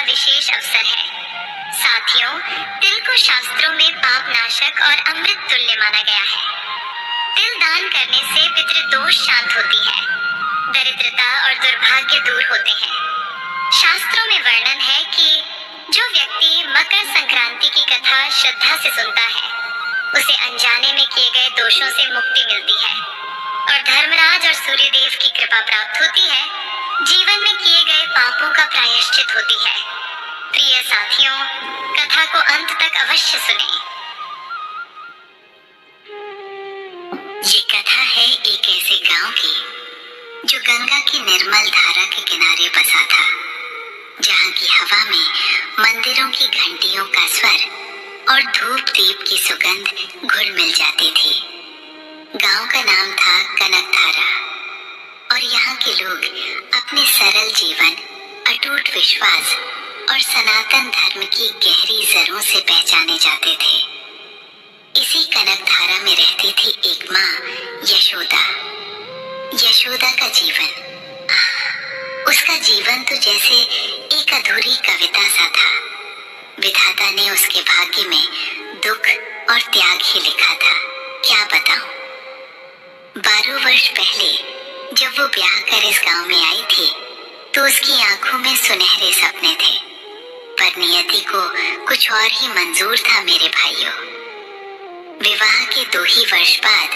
विशेष अवसर है। साथियों, तिल को शास्त्रों में पाप नाशक और अमृत तुल्य माना गया है। तिल दान करने से पितृदोष शांत होती है, दरिद्रता और दुर्भाग्य दूर होते हैं। शास्त्रों में वर्णन है कि जो व्यक्ति मकर संक्रांति की कथा श्रद्धा से सुनता है, उसे अनजाने में किए गए दोषों से मुक्ति मिलती है और धर्मराज और सूर्यदेव की कृपा प्राप्त होती है। जीवन में किए गए पापों का प्रायश्चित होती है। प्रिय साथियों, कथा को अंत तक अवश्य सुनें। ये कथा है एक ऐसे गांव की जो गंगा की निर्मल धारा के किनारे बसा था, जहां की हवा में मंदिरों की घंटियों का स्वर और धूप दीप की सुगंध घुल मिल जाती थी। गांव का नाम था कनकधारा और यहाँ के लोग अपने सरल जीवन, अटूट विश्वास और सनातन धर्म की गहरी जड़ों से पहचाने जाते थे। इसी कनकधारा में रहती थी एक माँ, यशोदा। यशोदा का जीवन, उसका जीवन तो जैसे एक अधूरी कविता सा था। विधाता ने उसके भाग्य में दुख और त्याग ही लिखा था। क्या बताऊं? 12 वर्ष पहले जब वो ब्याह कर इस गांव में आई थी, तो उसकी आंखों में सुनहरे सपने थे, पर नियति को कुछ और ही मंजूर था। मेरे भाइयों, विवाह के 2 ही वर्ष बाद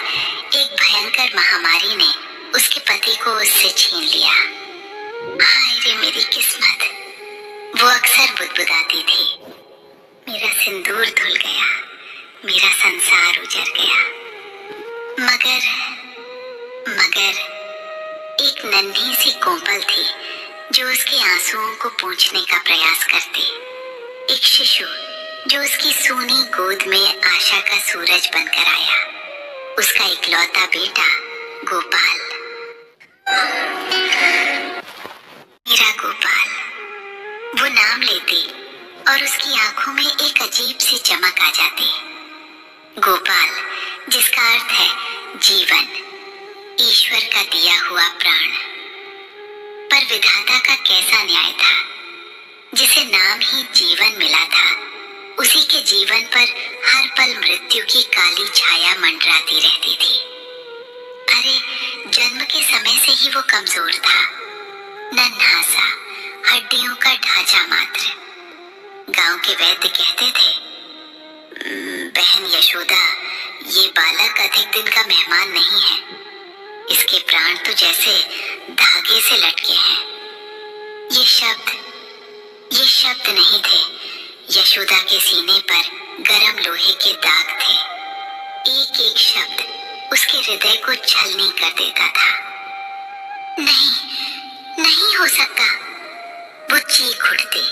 एक भयंकर महामारी ने उसके पति को उससे छीन लिया। हाय रे मेरी किस्मत, वो अक्सर बुदबुदाती थी। मेरा सिंदूर धुल गया, मेरा संसार उजड़ गया। मगर एक नन्ही सी कोमल थी जो उसके आंसुओं को पोंछने का प्रयास करती। एक शिशु जो उसकी सोनी गोद में आशा का सूरज बनकर आया। उसका इकलौता बेटा गोपाल। मेरा गोपाल, वो नाम लेती और उसकी आंखों में एक अजीब सी चमक आ जाती। गोपाल, जिसका अर्थ है जीवन, ईश्वर का दिया हुआ प्राण। पर विधाता का कैसा न्याय था, जिसे नाम ही जीवन मिला था, उसी के जीवन पर हर पल मृत्यु की काली छाया मंडराती रहती थी। अरे, जन्म के समय से ही वो कमजोर था, नन्हा सा, हड्डियों का ढांचा मात्र। गांव के वैद्य कहते थे, बहन यशोदा, ये बालक अधिक दिन का मेहमान नहीं है। इसके प्राण तो जैसे धागे से लटके हैं। ये शब्द नहीं थे, यशोदा के सीने पर गरम लोहे के दाग थे। एक एक शब्द उसके हृदय को छलनी कर देता था। नहीं हो सकता, वो चीख उठती,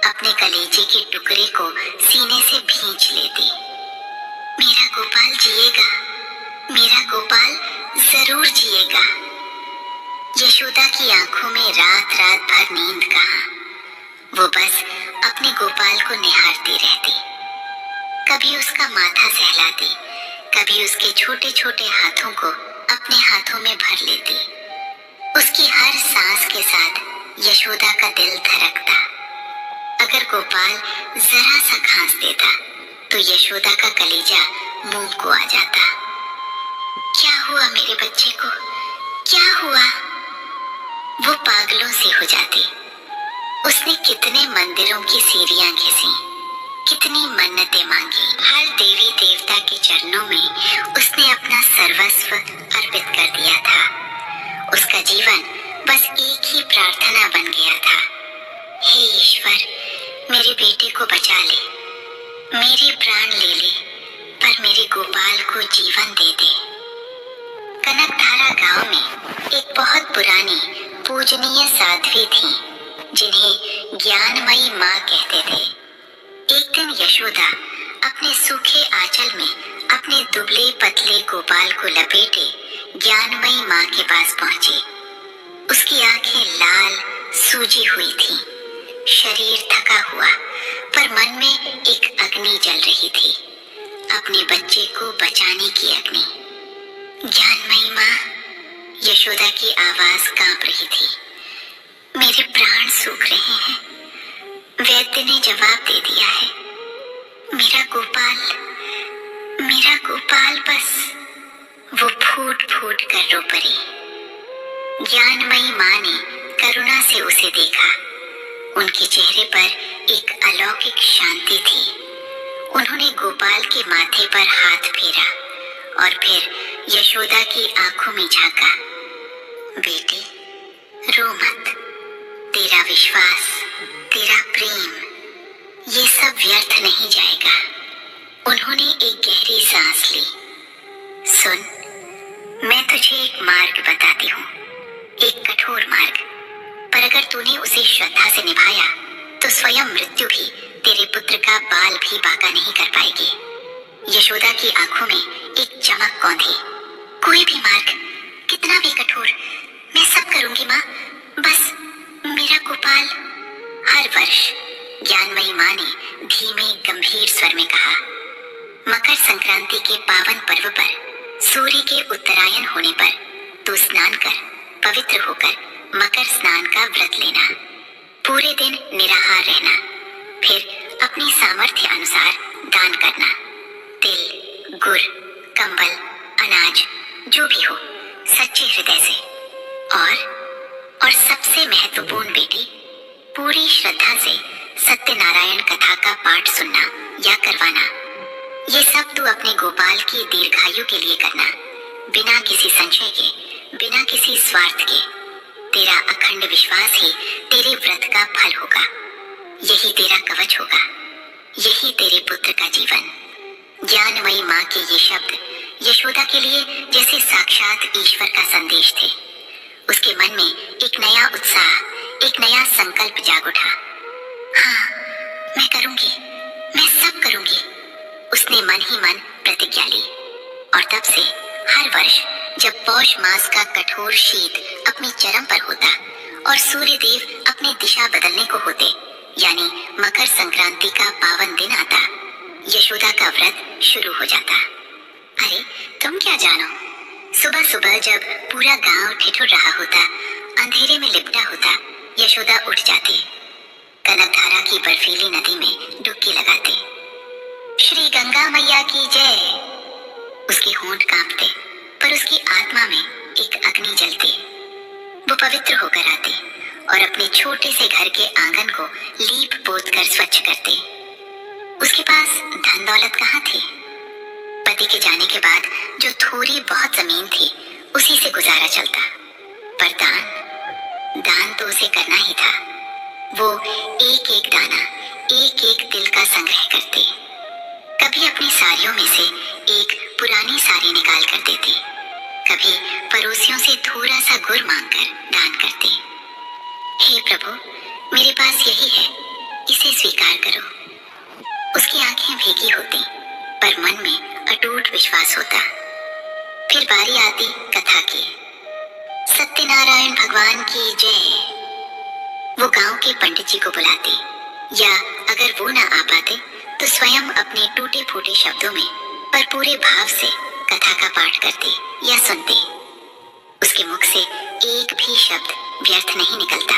अपने कलेजे के टुकड़े को सीने से भींच लेती। मेरा गोपाल जिएगा, मेरा गोपाल जरूर जिएगा। यशोदा की आंखों में रात रात भर नींद कहाँ, वो बस अपने गोपाल को निहारती रहती। कभी उसका माथा सहलाती, कभी उसके छोटे छोटे हाथों को अपने हाथों में भर लेती। उसकी हर सांस के साथ यशोदा का दिल धड़कता। अगर गोपाल जरा सा खांस देता तो यशोदा का कलेजा मुंह को आ जाता। क्या हुआ मेरे बच्चे को, क्या हुआ? वो पागलों से हो जाती। उसने कितने मंदिरों की सीढ़ियां घिसी, कितनी मन्नतें मांगी। हर देवी देवता के चरणों में उसने अपना सर्वस्व अर्पित कर दिया था। उसका जीवन बस एक ही प्रार्थना बन गया था, हे ईश्वर, मेरे बेटे को बचा ले, मेरे प्राण ले ले, पर मेरे गोपाल को जीवन दे दे। कनकधारा गांव में एक बहुत पुरानी पूजनीय साध्वी थी, जिन्हें ज्ञानमयी माँ कहते थे। एक दिन यशोदा अपने सूखे आंचल में अपने दुबले पतले गोपाल को लपेटे ज्ञानमयी माँ के पास पहुंची। उसकी आंखें लाल सूजी हुई थी, शरीर थका हुआ, पर मन में एक अग्नि जल रही थी, अपने बच्चे को बचाने की अग्नि। ज्ञानमयी माँ, यशोदा की आवाज कांप रही थी। मेरे प्राण सूख रहे हैं, वैद्य ने जवाब दे दिया है, मेरा गोपाल बस। वो फूट फूट कर रो पड़ी। ज्ञानमयी माँ ने करुणा से उसे देखा। उनके चेहरे पर एक अलौकिक शांति थी। उन्होंने गोपाल के माथे पर हाथ फेरा और फिर यशोदा की आंखों में झांका। बेटी, रो मत। तेरा विश्वास, तेरा प्रेम, ये सब व्यर्थ नहीं जाएगा। उन्होंने एक गहरी सांस ली। सुन, मैं तुझे एक मार्ग बताती हूँ, एक कठोर मार्ग, पर अगर तूने उसे श्रद्धा से निभाया तो स्वयं मृत्यु भी तेरे पुत्र का बाल भी बांका नहीं कर पाएगी। यशोदा की आंखों में एक चमक कौंधी। कोई भी मार्ग, कितना भी कठोर, मैं सब करूंगी माँ, बस मेरा गोपाल। हर वर्ष ज्ञानमयी माँ ने धीमे गंभीर स्वर में कहा, मकर संक्रांति के पावन पर्व पर, सूर्य के उत्तरायण होने पर तू स्नान कर पवित्र होकर मकर स्नान का व्रत लेना। पूरे दिन निराहार रहना, फिर अपनी सामर्थ्य अनुसार दान करना। तिल, गुड़, कंबल, अनाज, जो भी हो, सच्चे हृदय से। और सबसे महत्वपूर्ण बेटी, पूरी श्रद्धा से सत्यनारायण कथा का पाठ सुनना या करवाना। ये सब तू अपने गोपाल की दीर्घायु के लिए करना, बिना किसी संशय के, बिना किसी स्वार्थ के। तेरा अखंड विश्वास ही तेरे व्रत का फल होगा। यही तेरा कवच होगा, यही तेरे पुत्र का जीवन। ज्ञानमयी माँ के ये शब्द यशोदा के लिए जैसे साक्षात ईश्वर का संदेश थे। उसके मन में एक नया उत्साह, एक नया संकल्प जाग उठा। हाँ, मैं करूंगी, मैं सब करूंगी। उसने मन ही मन प्रतिज्ञा ली और तब से हर वर्ष जब पौष मास का कठोर शीत अपनी चरम पर होता और सूर्य देव अपनी दिशा बदलने को होते, यानी मकर संक्रांति का पावन दिन आता, यशोदा का व्रत शुरू हो जाता। अरे तुम क्या जानो, सुबह सुबह जब पूरा गांव ठिठुर रहा होता, अंधेरे में लिपटा होता, यशोदा उठ जाती, कनकधारा की बर्फीली नदी में डुबकी लगाती। श्री गंगा मैया की जय। उसके होंठ कांपते, पर उसकी आत्मा में एक अग्नि जलती। वो पवित्र होकर आती और अपने छोटे से घर के आंगन को लीप पोत कर स्वच्छ करती। उसके पास धन दौलत कहाँ थी? पति के जाने के बाद जो थोड़ी बहुत जमीन थी, उसी से गुजारा चलता। पर दान तो उसे करना ही था। वो एक एक दाना, एक एक तिल का संग्रह करती। कभी अपनी साड़ियों में से एक पुरानी साड़ी निकाल कर देती, कभी पड़ोसियों से थोड़ा सा गुड़ मांगकर दान करती। हे प्रभु, मेरे पास यही है, इसे स्वीकार करो। उसकी आंखें भीगी होती, पर मन में अटूट विश्वास होता। फिर बारी आती कथा की। सत्यनारायण भगवान की जय। वो गांव के पंडित जी को बुलाती, या अगर वो ना आ पाते तो स्वयं अपने टूटे फूटे शब्दों में पर पूरे भाव से कथा का पाठ करती या सुनती। उसके मुख से एक भी शब्द व्यर्थ नहीं निकलता।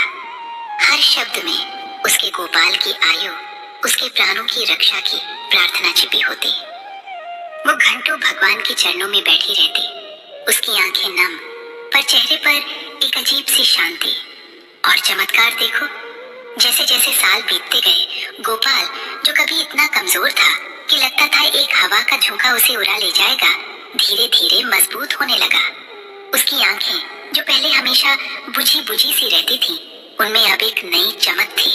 हर शब्द में उसके गोपाल की आयु, उसके प्राणों की रक्षा की प्रार्थना छिपी होती। वो घंटों भगवान के चरणों में बैठी रहती, उसकी आंखें नम, पर चेहरे पर एक अजीब सी शांति। और चमत्कार देखो, जैसे जैसे साल बीतते गए, गोपाल जो कभी इतना कमजोर था कि लगता था एक हवा का झोंका उसे उड़ा ले जाएगा, धीरे धीरे मजबूत होने लगा। उसकी आंखें जो पहले हमेशा बुझी बुझी सी रहती थी, उनमें अब एक नई चमक थी।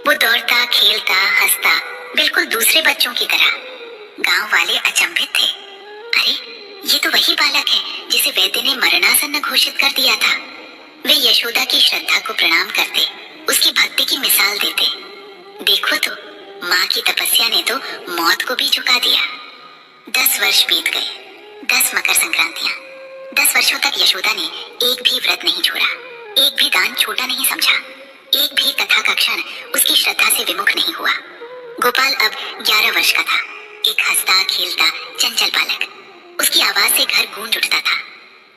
वो दौड़ता, खेलता, हंसता, बिल्कुल दूसरे बच्चों की तरह। गांव वाले अचंभित थे। अरे, ये तो वही बालक है जिसे वैद्य ने मरणासन्न घोषित कर दिया था। वे यशोदा की श्रद्धा को प्रणाम करते, उसकी भक्ति की मिसाल देते। देखो तो, माँ की तपस्या ने तो मौत को भी झुका दिया। 10 वर्ष बीत गए, 10 मकर संक्रांतियां। 10 वर्षों तक यशोदा ने एक भी व्रत नहीं छोड़ा, एक भी दान छोटा नहीं समझा, एक भी कथा का क्षण उसकी श्रद्धा से विमुख नहीं हुआ। गोपाल अब 11 वर्ष का था, एक हंसता खेलता चंचल बालक। उसकी आवाज से घर गूंज उठता था।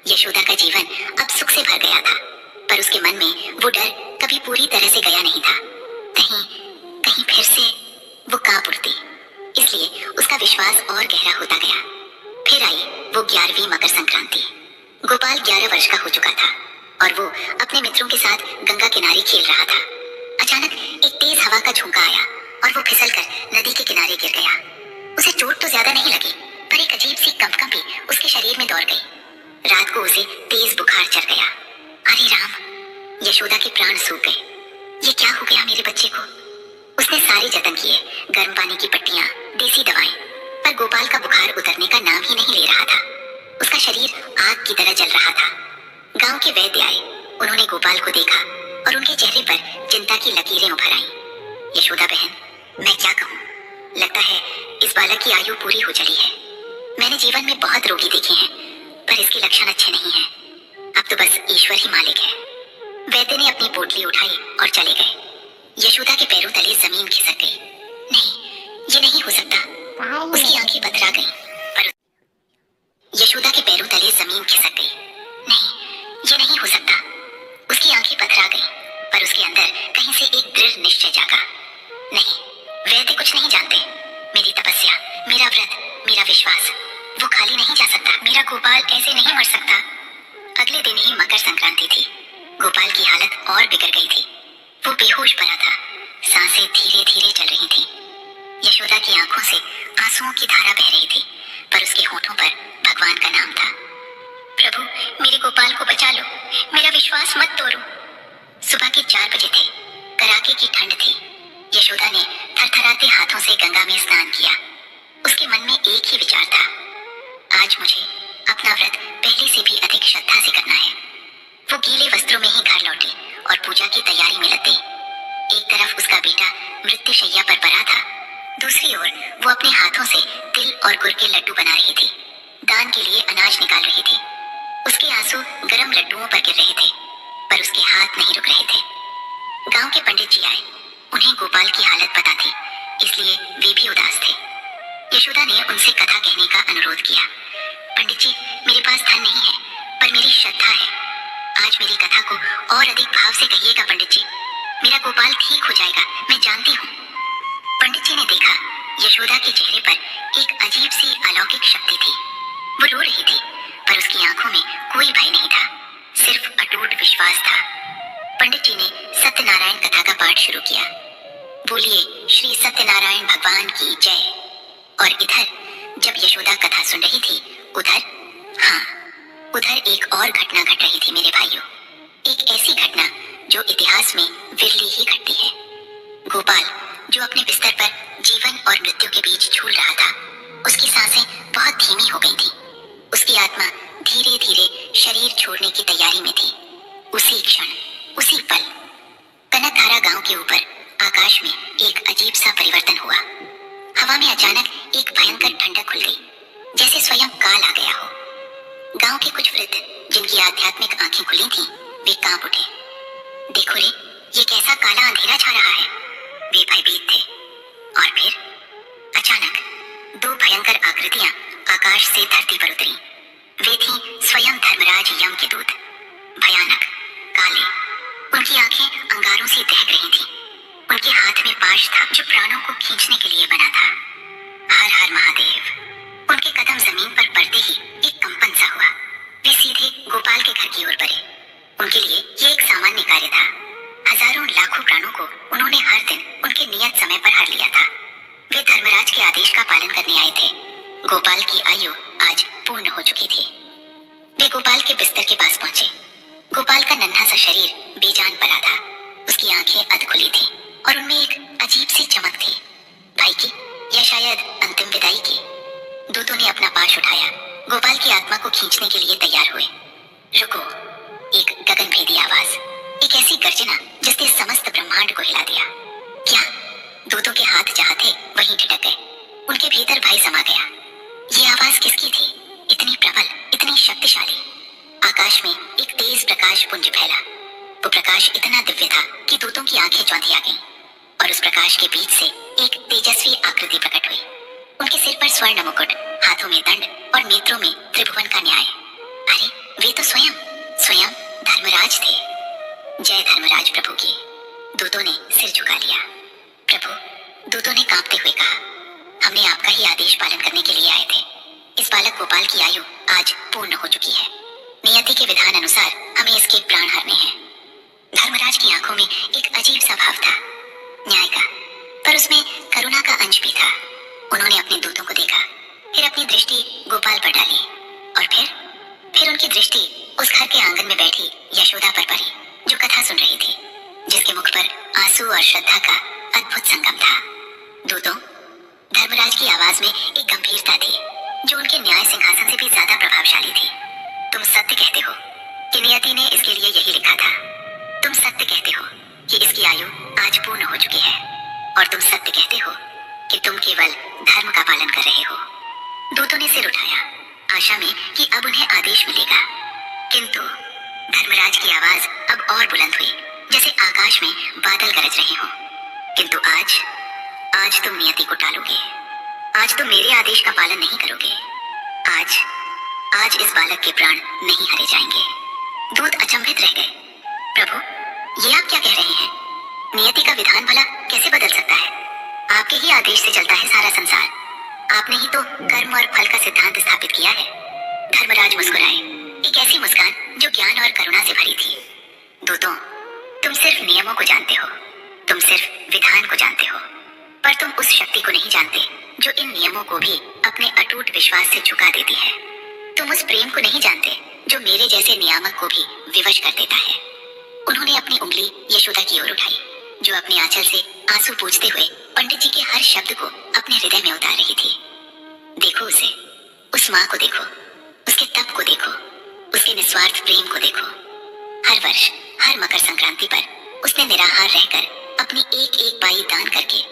यशोदा का जीवन अब सुख से भर गया था, पर उसके मन में वो डर कभी पूरी तरह से गया नहीं था। कहीं फिर से वो कांप उठती। इसलिए उसका विश्वास और गहरा होता गया। फिर आई वो 11वीं मकर संक्रांति। गोपाल 11 वर्ष का हो चुका था और वो अपने मित्रों के साथ गंगा किनारे खेल रहा था। अचानक एक तेज हवा का झोंका आया और वो फिसलकर नदी के किनारे गिर गया। उसे चोट तो ज्यादा नहीं लगी, पर एक अजीब सी कंपकंपी उसके शरीर में दौड़ गई। रात को उसे तेज बुखार चढ़ गया। अरे राम, यशोदा के प्राण सूख गए। ये क्या हो गया मेरे बच्चे को? उसने सारे जतन किए, गर्म पानी की पट्टियां, देसी दवाएं, पर गोपाल का बुखार उतरने का नाम ही नहीं ले रहा था। उसका शरीर आग की तरह जल रहा था। गांव के वैद्य आए। उन्होंने गोपाल को देखा और उनके चेहरे पर चिंता की लकीरें उभर आईं। यशोदा बहन, मैं क्या कहूँ? लगता है इस बालक की आयु पूरी हो चली है। मैंने जीवन में बहुत रोगी देखे हैं, पर इसके लक्षण अच्छे नहीं हैं। अब तो बस ईश्वर ही मालिक है। वैद्य ने अपनी पोटली उठाई और चले गए। यशोदा के पैरों तले जमीन खिसक गई। नहीं, ये नहीं हो सकता। उसकी आंखें पथरा गईं, पर यशोदा के पैरों तले जमीन खिसक गई। नहीं, ये नहीं हो सकता। उसकी आंखें पथरा गईं, पर उसके अंदर कहीं से एक दृढ़ निश्चय जागा। नहीं, वैद्य कुछ नहीं जानते। मेरी तपस्या, मेरा व्रत, मेरा विश्वास, वो खाली नहीं जा सकता। मेरा गोपाल ऐसे नहीं मर सकता। अगले दिन ही मकर संक्रांति थी। गोपाल की हालत और बिगड़ गई थी। वो बेहोश पड़ा था। सांसें धीरे धीरे चल रही थी। यशोदा की आंखों से आंसुओं की धारा बह रही थी, पर उसके होठों पर भगवान का नाम था। प्रभु, मेरे गोपाल को बचा लो, मेरा विश्वास मत तोड़ो। सुबह के 4 बजे थे। कड़ाके की ठंड थी। यशोदा ने थरथराते हाथों से गंगा में स्नान किया। उसके मन में एक ही विचार था, आज मुझे अपना व्रत पहले से भी अधिक श्रद्धा से करना है। वो गीले वस्त्रों में ही घर लौटी और पूजा की तैयारी में लग गई। एक तरफ उसका बेटा मृत्युशैया पर पड़ा था, दूसरी ओर वो अपने हाथों से तिल और गुड़ के लड्डू बना रही थी। दान के लिए अनाज निकाल रही थी। उसके आंसू गरम लड्डुओं पर गिर रहे थे, पर उसके हाथ नहीं रुक रहे थे। गांव के पंडित जी आए। उन्हें गोपाल की हालत पता थी, इसलिए वे भी उदास थे। यशोदा ने उनसे कथा कहने का अनुरोध किया। पंडित जी, मेरे पास धन नहीं है, पर मेरी श्रद्धा है। आज मेरी कथा को और अधिक भाव से कहिएगा पंडित जी। मेरा गोपाल ठीक हो जाएगा, मैं जानती हूँ। पंडित जी ने देखा, यशोदा के चेहरे पर एक अजीब सी अलौकिक शक्ति थी। वो रो रही थी, पर उसकी आंखों में कोई भय नहीं था, सिर्फ अटूट विश्वास था। पंडित जी ने सत्यनारायण कथा का पाठ शुरू किया। बोलिए श्री सत्यनारायण भगवान की जय। और इधर जब यशोदा कथा सुन रही थी, उधर एक और घटना घट रही थी मेरे भाइयों। एक ऐसी घटना जो इतिहास में विरली ही घटती है। गोपाल, जो अपने बिस्तर पर जीवन और मृत्यु के बीच झूल रहा था, उसकी सांसें बहुत धीमी हो गई थी। उसकी आत्मा धीरे धीरे शरीर छोड़ने की तैयारी में थी। उसी क्षण, उसी पल कनकधारा गांव के ऊपर आकाश में एक अजीब सा परिवर्तन हुआ। हवा में अचानक एक भयंकर ठंडक खुल गई, जैसे स्वयं काल आ गया हो। गांव के कुछ वृद्ध, जिनकी आध्यात्मिक आंखें खुली थीं, वे कांप उठे। देखो रे, ये कैसा काला अंधेरा छा रहा है। वे भयभीत थे। और फिर अचानक 2 भयंकर आकृतियां आकाश से धरती पर उतरी। वे थीं स्वयं धर्मराज यम के दूत। भयानक, काले, उनकी आंखें अंगारों से दहक रही थीं। उनके हाथ में पाश था जो प्राणों को खींचने के लिए बना था। हर हर महादेव। उनके कदम जमीन पर पड़ते ही एक कंपन सा हुआ। वे सीधे गोपाल के घर की ओर बढ़े। उनके लिए ये एक सामान्य कार्य था। हजारों लाखों प्राणों को उन्होंने हर दिन उनके नियत समय पर हर लिया था। वे धर्मराज के आदेश का पालन करने आए थे। गोपाल की आयु आज पूर्ण हो चुकी थी। वे गोपाल के बिस्तर के पास पहुंचे। गोपाल का नन्हा सा शरीर बेजान पड़ा था। उसकी आंखें अध खुली थी और उनमें एक अजीब सी चमक थी। भाई की या शायद अंतिम विदाई की। दूतों ने अपना पाश उठाया, गोपाल की आत्मा को खींचने के लिए तैयार हुए। रुको, एक गगनभेदी आवाज, एक ऐसी गर्जना जिसने समस्त ब्रह्मांड को हिला दिया। क्या? दूतों के हाथ जहां थे वहीं ठिठक गए। उनके भीतर भय समा गया। ये आवाज किसकी थी? इतनी प्रबल, इतनी शक्तिशाली। आकाश में एक तेज प्रकाश पुंज फैला। वो प्रकाश इतना दिव्य था कि दूतों की आंखें चौंधिया गईं। और उस प्रकाश के बीच से एक तेजस्वी आकृति प्रकट हुई। उनके सिर पर स्वर्ण मुकुट, हाथों में दंड और नेत्रों में त्रिभुवन का न्याय। अरे, वे तो स्वयं धर्मराज थे। जय धर्मराज प्रभु की। दूतों ने सिर झुका लिया। प्रभु, दूतों ने कांपते हुए कहा, हमने आपका ही आदेश पालन करने के लिए आए थे। इस बालक गोपाल की आयु आज पूर्ण हो चुकी है। नियति के विधान अनुसार हमें इसके प्राण हरने हैं। धर्मराज की आंखों में एक अजीब सा भाव था, न्याय का, पर उसमें करुणा का अंश भी था। उन्होंने अपने दूतों को देखा, फिर अपनी दृष्टि गोपाल पर डाली और फिर उनकी दृष्टि उस घर के आंगन में बैठी यशोदा पर पड़ी, जो कथा सुन रही थी, जिसके मुख पर आंसू और श्रद्धा का अद्भुत संगम था। दूतों, धर्मराज की आवाज में एक गंभीरता थी जो उनके न्याय सिंहासन से भी ज्यादा प्रभावशाली थी। तुम सत्य कहते हो कि नियति ने इसके लिए यही लिखा था। तुम सत्य कहते हो कि इसकी आयु आज पूर्ण हो चुकी है, और तुम सत्य कहते हो कि तुम केवल धर्म का पालन कर रहे हो। दूतों ने सिर उठाया, आशा में कि अब उन्हें आदेश मिलेगा, किंतु धर्मराज की आवाज अब और बुलंद हुई, जैसे आकाश में बादल गरज रहे हों। किंतु आज तुम नियति को टालोगे। आज तुम मेरे आदेश का पालन नहीं करोगे। आज इस बालक के प्राण नहीं हरे जाएंगे। दूत अचंभित रह गए। प्रभु, ये आप क्या कह रहे हैं? नियति का विधान भला कैसे बदल सकता है? आपके ही आदेश से चलता है सारा संसार। आपने ही तो कर्म और फल का सिद्धांत स्थापित किया है। धर्मराज मुस्कुराए, एक ऐसी मुस्कान जो ज्ञान और करुणा से भरी थी। दूतों, तुम सिर्फ नियमों को जानते हो, तुम सिर्फ विधान को जानते हो, पर तुम उस शक्ति को नहीं जानते जो इन नियमों को भी अपने अटूट विश्वास से झुका देती है। तुम उस प्रेम को नहीं जानते जो मेरे जैसे नियामक को भी विवश कर देता है। उन्होंने अपनी उंगली यशोदा की ओर उठाई, जो अपने आंचल से आंसू पोंछते हुए पंडित जी के हर शब्द को अपने हृदय में उतार रही थी। देखो उसे, उस माँ को देखो, उसके तप को देखो, उसके निस्वार्थ प्रेम को देखो। हर वर्ष, हर मकर संक्रांति पर उसने निराहार रहकर अपनी एक एक पाई दान करके,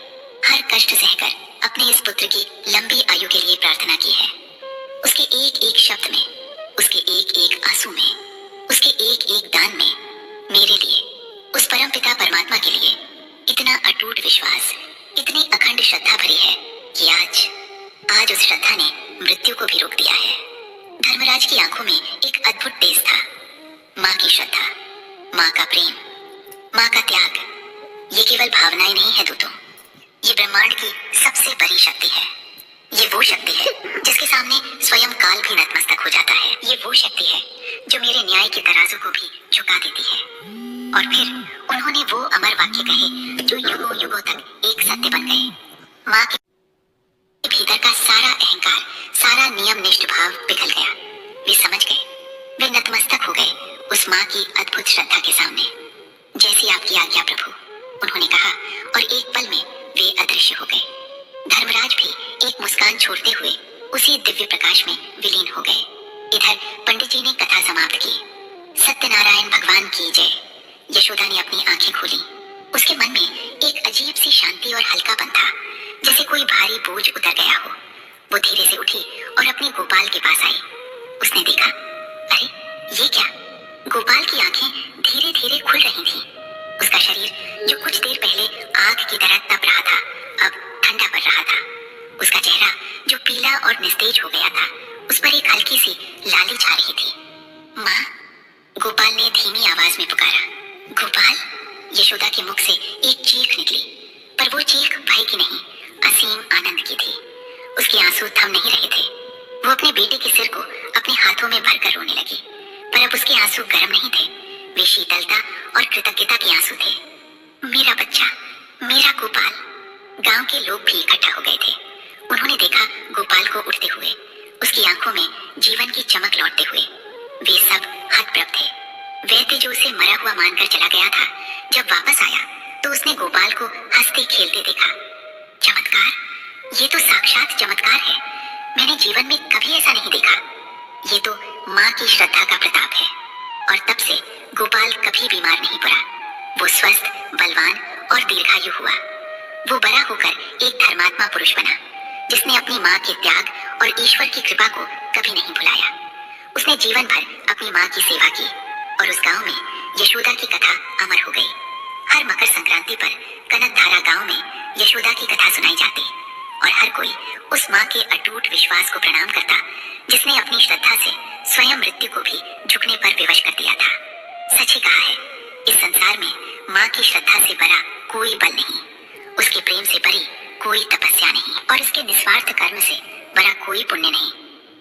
हर कष्ट सहकर अपने इस पुत्र की लंबी आयु के लिए प्रार्थना की है। उसके एक एक शब्द में, उसके एक एक आंसू में, उसके एक एक दान में मेरे लिए, उस परम पिता परमात्मा के लिए इतना अटूट विश्वास, इतनी अखंड श्रद्धा भरी है कि आज उस श्रद्धा ने मृत्यु को भी रोक दिया है। धर्मराज की आंखों में एक अद्भुत तेज था। माँ की श्रद्धा, माँ का प्रेम, माँ का त्याग, ये केवल भावनाएं नहीं है दूतों, ये ब्रह्मांड की सबसे बड़ी शक्ति है। ये वो शक्ति है जिसके सामने स्वयं काल भी नतमस्तक हो जाता है। ये वो शक्ति है जो मेरे न्याय के तराजू को भी झुका देती है। और फिर उन्होंने वो अमर वाक्य कहे जो युगों युगों तक एक सत्य बन गए। माँ के भीतर का सारा अहंकार, सारा नियमनिष्ठ भाव पिघल गया। वे समझ गए, वे नतमस्तक हो गए उस माँ की अद्भुत श्रद्धा के सामने। जैसी आपकी आज्ञा प्रभु, उन्होंने कहा, और एक पल में वे अदृश्य हो गए। धर्मराज भी एक मुस्कान छोड़ते हुए उसी दिव्य प्रकाश में विलीन हो गए। इधर पंडित जी ने कथा समाप्त की। सत्यनारायण भगवान की जय। यशोदा ने अपनी आंखें खोली। उसके मन में एक अजीब सी शांति और हल्कापन था, जैसे कोई भारी बोझ उतर गया हो। वो धीरे से उठी और अपने गोपाल के पास आई। उसने देखा, अरे ये क्या? गोपाल की आंखें धीरे धीरे खुल रही थीं। उसका शरीर जो कुछ देर पहले आग की तरह तप रहा था, अब ठंडा पड़ रहा था। उसका चेहरा जो पीला और निस्तेज हो गया था, उस पर एक हल्की सी लाली छा रही थी। माँ, गोपाल ने धीमी आवाज में पुकारा। गोपाल! यशोदा के मुख से एक चीख निकली, पर वो चीख भय की नहीं, असीम आनंद की थी। उसके आंसू थम नहीं रहे थे। वो अपने बेटे के सिर को अपने हाथों में भरकर रोने लगी, पर अब उसके आंसू गर्म नहीं थे, वे शीतलता और कृतज्ञता के आंसू थे। मेरा बच्चा, मेरा गोपाल! गांव के लोग भी इकट्ठा हो गए थे। उन्होंने देखा गोपाल को उठते हुए, उसकी आंखों में जीवन की चमक लौटते हुए। वे सब हतप्रभ थे। वैद्य जो उसे मरा हुआ मानकर चला गया था, जब वापस आया तो उसने गोपाल को हंसते खेलते देखा। चमत्कार! ये तो साक्षात चमत्कार है। मैंने जीवन में कभी ऐसा नहीं देखा। ये तो माँ की श्रद्धा का प्रताप है। और तब से गोपाल कभी बीमार नहीं पड़ा। वो स्वस्थ, बलवान और दीर्घायु हुआ। वो बड़ा होकर एक धर्मात्मा पुरुष बना, जिसने अपनी माँ के त्याग और ईश्वर की कृपा को कभी नहीं भुलाया। उसने जीवन भर अपनी माँ की सेवा की और उस गांव में यशोदा की कथा अमर हो गई। हर मकर संक्रांति पर कनकधारा गांव में यशोदा की कथा सुनाई जाती और हर कोई उस माँ के अटूट विश्वास को प्रणाम करता, जिसने अपनी श्रद्धा से स्वयं मृत्यु को भी झुकने पर विवश कर दिया था। सच ही कहा है, इस संसार में माँ की श्रद्धा से बड़ा कोई बल नहीं। उसके प्रेम से भरी कोई तपस्या नहीं और उसके निस्वार्थ कर्म से बड़ा कोई पुण्य नहीं।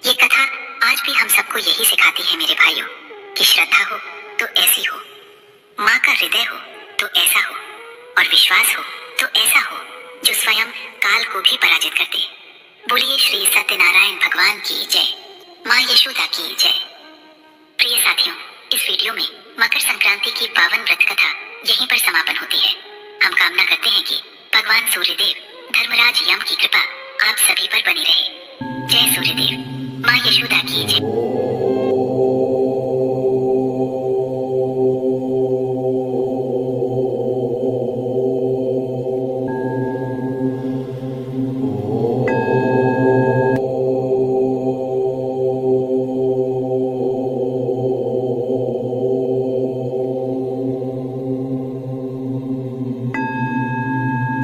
ये कथा आज भी हम सबको यही सिखाती है मेरे भाइयों, कि श्रद्धा हो तो ऐसी हो, माँ का हृदय हो तो ऐसा हो, और विश्वास हो तो ऐसा हो जो स्वयं काल को भी पराजित कर दे। बोलिए श्री सत्यनारायण भगवान की जय, माँ यशोदा की जय। प्रिय साथियों, इस वीडियो में मकर संक्रांति की पावन व्रत कथा यहीं पर समापन होती है। हम कामना करते हैं कि भगवान सूर्यदेव, धर्मराज यम की कृपा आप सभी पर बनी रहे। जय सूर्यदेव, माँ यशोदा की जय।